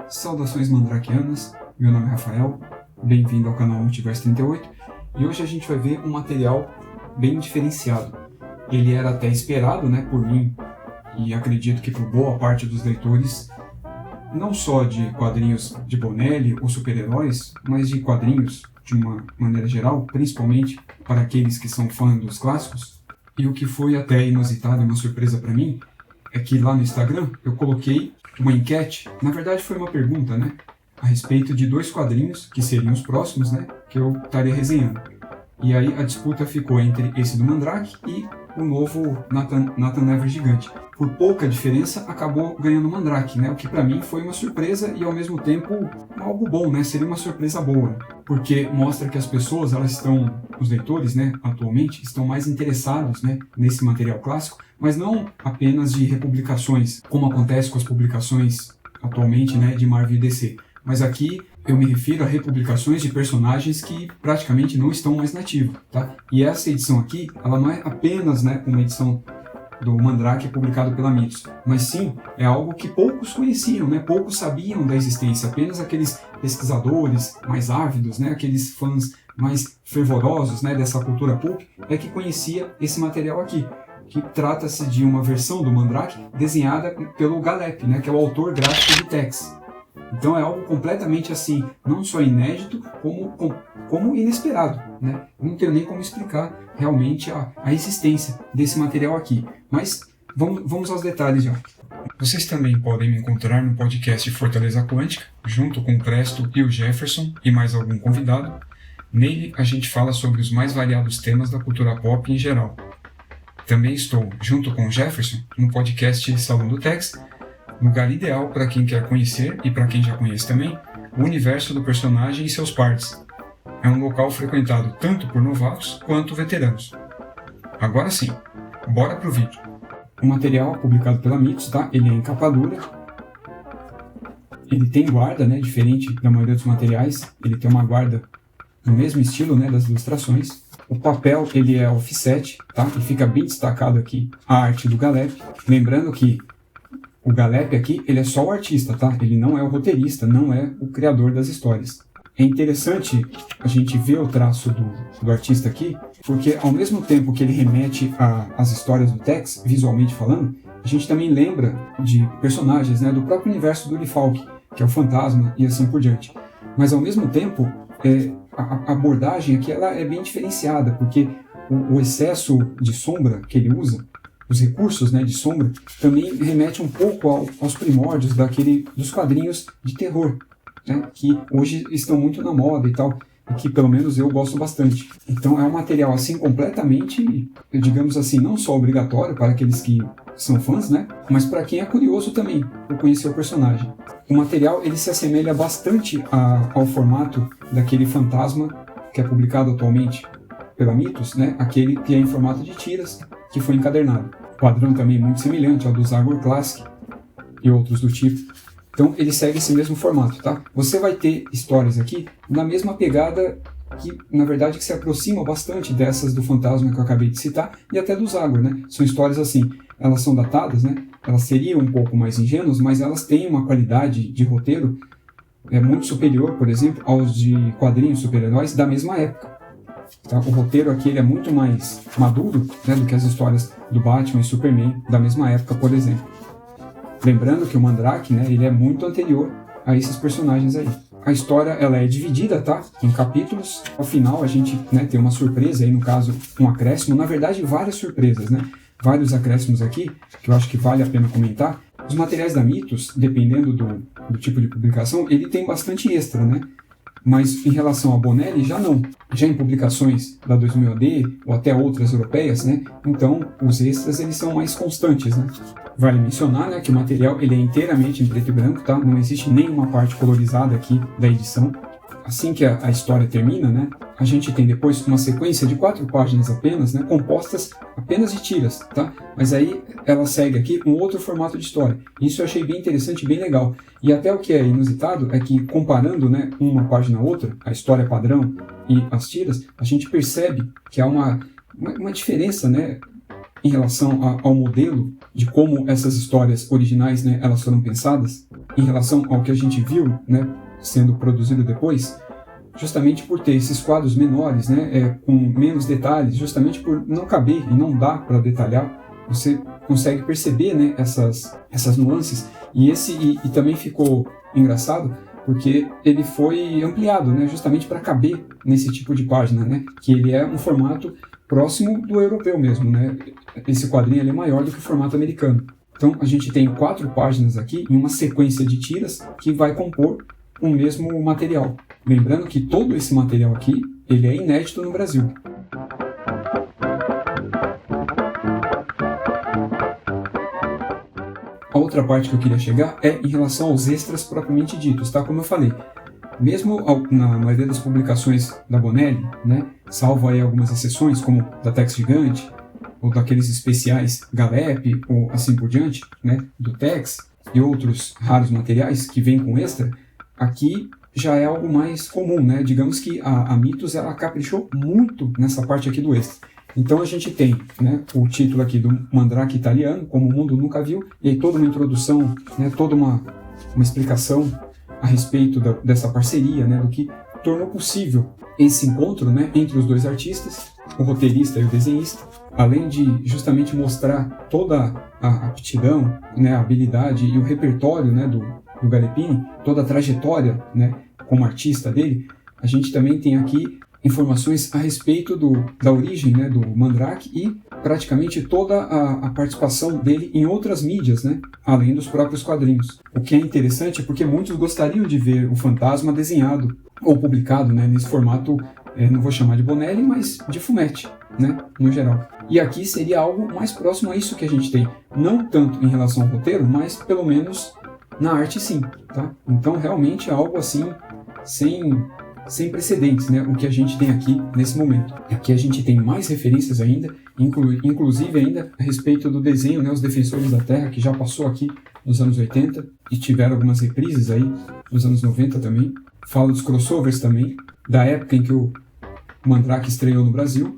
Saudações mandrakeanas, meu nome é Rafael, bem-vindo ao canal Multiverso 38 e hoje a gente vai ver um material bem diferenciado. Ele era até esperado, por mim e acredito que por boa parte dos leitores, não só de quadrinhos de Bonelli ou super-heróis, mas de quadrinhos de uma maneira geral, principalmente para aqueles que são fãs dos clássicos. E o que foi até inusitado e uma surpresa para mim é que lá no Instagram eu coloquei uma enquete, na verdade foi uma pergunta, a respeito de 2 quadrinhos, que seriam os próximos, que eu estaria resenhando. E aí a disputa ficou entre esse do Mandrake e o novo Nathan Never Gigante. Por pouca diferença, acabou ganhando o Mandrake, o que para mim foi uma surpresa e ao mesmo tempo algo bom, seria uma surpresa boa, porque mostra que as pessoas, os leitores, atualmente, estão mais interessados, nesse material clássico, mas não apenas de republicações, como acontece com as publicações atualmente, de Marvel e DC, mas aqui eu me refiro a republicações de personagens que praticamente não estão mais nativos, tá? E essa edição aqui, ela não é apenas, uma edição do Mandrake publicado pela Mitos, mas sim é algo que poucos conheciam, poucos sabiam da existência, apenas aqueles pesquisadores mais ávidos, aqueles fãs mais fervorosos, dessa cultura pulp, é que conhecia esse material aqui, que trata-se de uma versão do Mandrake desenhada pelo Galep, que é o autor gráfico de Tex. Então é algo completamente assim, não só inédito, como inesperado, Não tenho nem como explicar realmente a existência desse material aqui. Mas vamos aos detalhes já. Vocês também podem me encontrar no podcast Fortaleza Quântica, junto com o Presto e o Jefferson e mais algum convidado. Nele a gente fala sobre os mais variados temas da cultura pop em geral. Também estou, junto com o Jefferson, no podcast Salão do Tex, lugar ideal para quem quer conhecer, e para quem já conhece também, o universo do personagem e seus partes. É um local frequentado tanto por novatos quanto veteranos. Agora sim, bora pro vídeo. O material publicado pela Mitos, ele é em capa dura. Ele tem guarda, diferente da maioria dos materiais. Ele tem uma guarda no mesmo estilo, das ilustrações. O papel, ele é offset, E fica bem destacado aqui a arte do Galep. Lembrando que o Galep aqui, ele é só o artista, Ele não é o roteirista, não é o criador das histórias. É interessante a gente ver o traço do artista aqui, porque ao mesmo tempo que ele remete às histórias do Tex, visualmente falando, a gente também lembra de personagens, do próprio universo do Ulifalk, que é o fantasma e assim por diante. Mas ao mesmo tempo, a abordagem aqui ela é bem diferenciada, porque o excesso de sombra que ele usa, os recursos de sombra, também remete um pouco aos primórdios dos quadrinhos de terror, que hoje estão muito na moda e tal, e que pelo menos eu gosto bastante. Então é um material assim completamente, digamos assim, não só obrigatório para aqueles que são fãs, mas para quem é curioso também por conhecer o personagem. O material ele se assemelha bastante ao formato daquele Fantasma que é publicado atualmente pela Mitos, aquele que é em formato de tiras, que foi encadernado. O padrão também é muito semelhante ao do Zagor Classic e outros do tipo. Então ele segue esse mesmo formato, Você vai ter histórias aqui na mesma pegada que, na verdade, que se aproxima bastante dessas do Fantasma que eu acabei de citar e até do Zagor, São histórias assim, elas são datadas, Elas seriam um pouco mais ingênuas, mas elas têm uma qualidade de roteiro muito superior, por exemplo, aos de quadrinhos super-heróis da mesma época. O roteiro aqui ele é muito mais maduro, do que as histórias do Batman e Superman da mesma época, por exemplo. Lembrando que o Mandrake, ele é muito anterior a esses personagens aí. A história ela é dividida, em capítulos. Ao final a gente tem uma surpresa, aí no caso um acréscimo, na verdade várias surpresas, Vários acréscimos aqui, que eu acho que vale a pena comentar. Os materiais da Mitos, dependendo do tipo de publicação, ele tem bastante extra, Mas em relação a Bonelli, já não. Já em publicações da 2000 AD, ou até outras europeias, então os extras eles são mais constantes, Vale mencionar, que o material ele é inteiramente em preto e branco, Não existe nenhuma parte colorizada aqui da edição. Assim que a história termina, a gente tem depois uma sequência de 4 páginas apenas, compostas apenas de tiras, Mas aí ela segue aqui um outro formato de história. Isso eu achei bem interessante e bem legal. E até o que é inusitado é que, comparando uma página a outra, a história padrão e as tiras, a gente percebe que há uma diferença, em relação ao modelo de como essas histórias originais, né, elas foram pensadas, em relação ao que a gente viu, né, sendo produzido depois, justamente por ter esses quadros menores, né, com menos detalhes, justamente por não caber e não dá para detalhar, você consegue perceber, né, essas nuances, e também ficou engraçado porque ele foi ampliado, né, justamente para caber nesse tipo de página, né, que ele é um formato próximo do europeu mesmo, né, esse quadrinho ele é maior do que o formato americano. Então a gente tem 4 páginas aqui em uma sequência de tiras que vai compor o mesmo material. Lembrando que todo esse material aqui, ele é inédito no Brasil. A outra parte que eu queria chegar é em relação aos extras propriamente ditos, tá? Como eu falei, mesmo na maioria das publicações da Bonelli, né, salvo aí algumas exceções, como da Tex Gigante, ou daqueles especiais Galep, ou assim por diante, né, do Tex, e outros raros materiais que vêm com extra, aqui já é algo mais comum, né? Digamos que a Mythos ela caprichou muito nessa parte aqui do extra. Então a gente tem, né, o título aqui do Mandrake Italiano, como o mundo nunca viu, e aí toda uma introdução, né, toda uma explicação a respeito dessa parceria, né, do que tornou possível esse encontro, né, entre os dois artistas, o roteirista e o desenhista, além de justamente mostrar toda a aptidão, né, a habilidade e o repertório, né, do Galepini, toda a trajetória, né, como artista dele. A gente também tem aqui informações a respeito da origem, né, do Mandrake e praticamente toda a participação dele em outras mídias, né, além dos próprios quadrinhos. O que é interessante é porque muitos gostariam de ver o Fantasma desenhado ou publicado, né, nesse formato, não vou chamar de Bonelli, mas de Fumetti, né, no geral. E aqui seria algo mais próximo a isso que a gente tem, não tanto em relação ao roteiro, mas pelo menos na arte sim, tá? Então realmente é algo assim sem precedentes, né, o que a gente tem aqui nesse momento. Aqui a gente tem mais referências ainda, inclusive ainda a respeito do desenho, né, Os Defensores da Terra, que já passou aqui nos anos 80 e tiveram algumas reprises aí nos anos 90 também. Fala dos crossovers também, da época em que o Mandrake estreou no Brasil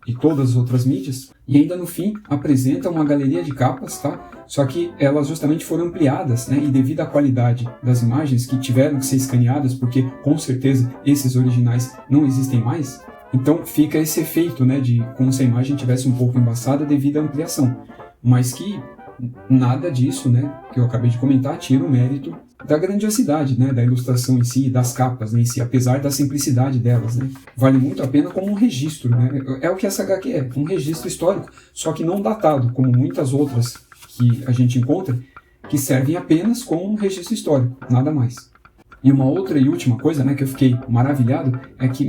e todas as outras mídias. E ainda no fim apresenta uma galeria de capas, tá? Só que elas justamente foram ampliadas, né? E devido à qualidade das imagens que tiveram que ser escaneadas, porque com certeza esses originais não existem mais, então fica esse efeito, né, de como se a imagem tivesse um pouco embaçada devido à ampliação. Mas que nada disso, né, que eu acabei de comentar, tira o mérito da grandiosidade, né, da ilustração em si, das capas, né, em si, apesar da simplicidade delas, né. Vale muito a pena como um registro, né, é o que essa HQ é, um registro histórico, só que não datado, como muitas outras que a gente encontra, que servem apenas como um registro histórico, nada mais. E uma outra e última coisa, né, que eu fiquei maravilhado é que,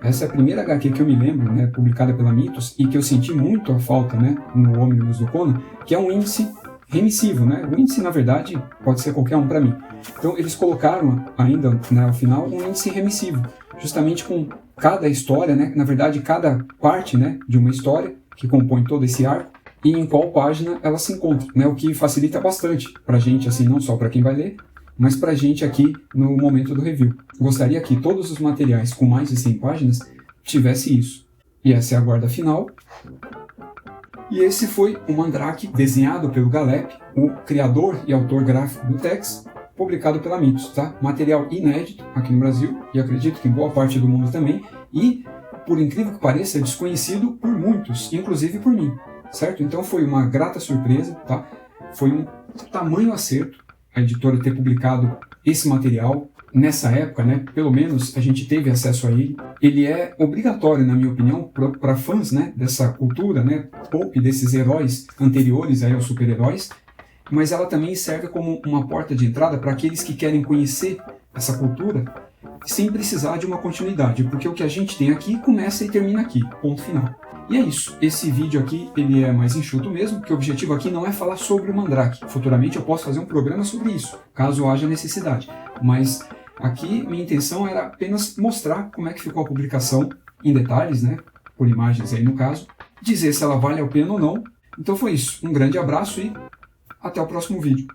essa é a primeira HQ que eu me lembro, né, publicada pela Mythos, e que eu senti muito a falta, né, no Omnibus do Conan, que é um índice remissivo, né? O índice, na verdade, pode ser qualquer um para mim. Então, eles colocaram ainda, né, ao final, um índice remissivo, justamente com cada história, né, na verdade, cada parte, né, de uma história que compõe todo esse arco, e em qual página ela se encontra, né, o que facilita bastante para a gente, assim, não só para quem vai ler, mas para a gente aqui no momento do review. Gostaria que todos os materiais com mais de 100 páginas tivesse isso. E essa é a guarda final. E esse foi o Mandrake, desenhado pelo Galep, o criador e autor gráfico do Tex, publicado pela Mythos, tá? Material inédito aqui no Brasil, e acredito que em boa parte do mundo também, e, por incrível que pareça, é desconhecido por muitos, inclusive por mim, certo? Então foi uma grata surpresa, tá? Foi um tamanho acerto a editora ter publicado esse material nessa época, né? Pelo menos a gente teve acesso a ele. Ele é obrigatório, na minha opinião, para fãs, né, dessa cultura, né, pulp, desses heróis anteriores aí aos super-heróis, mas ela também serve como uma porta de entrada para aqueles que querem conhecer essa cultura sem precisar de uma continuidade, porque o que a gente tem aqui começa e termina aqui, ponto final. E é isso, esse vídeo aqui ele é mais enxuto mesmo, porque o objetivo aqui não é falar sobre o Mandrake. Futuramente eu posso fazer um programa sobre isso, caso haja necessidade, mas aqui minha intenção era apenas mostrar como é que ficou a publicação em detalhes, né, por imagens aí no caso, dizer se ela vale a pena ou não. Então foi isso, um grande abraço e até o próximo vídeo.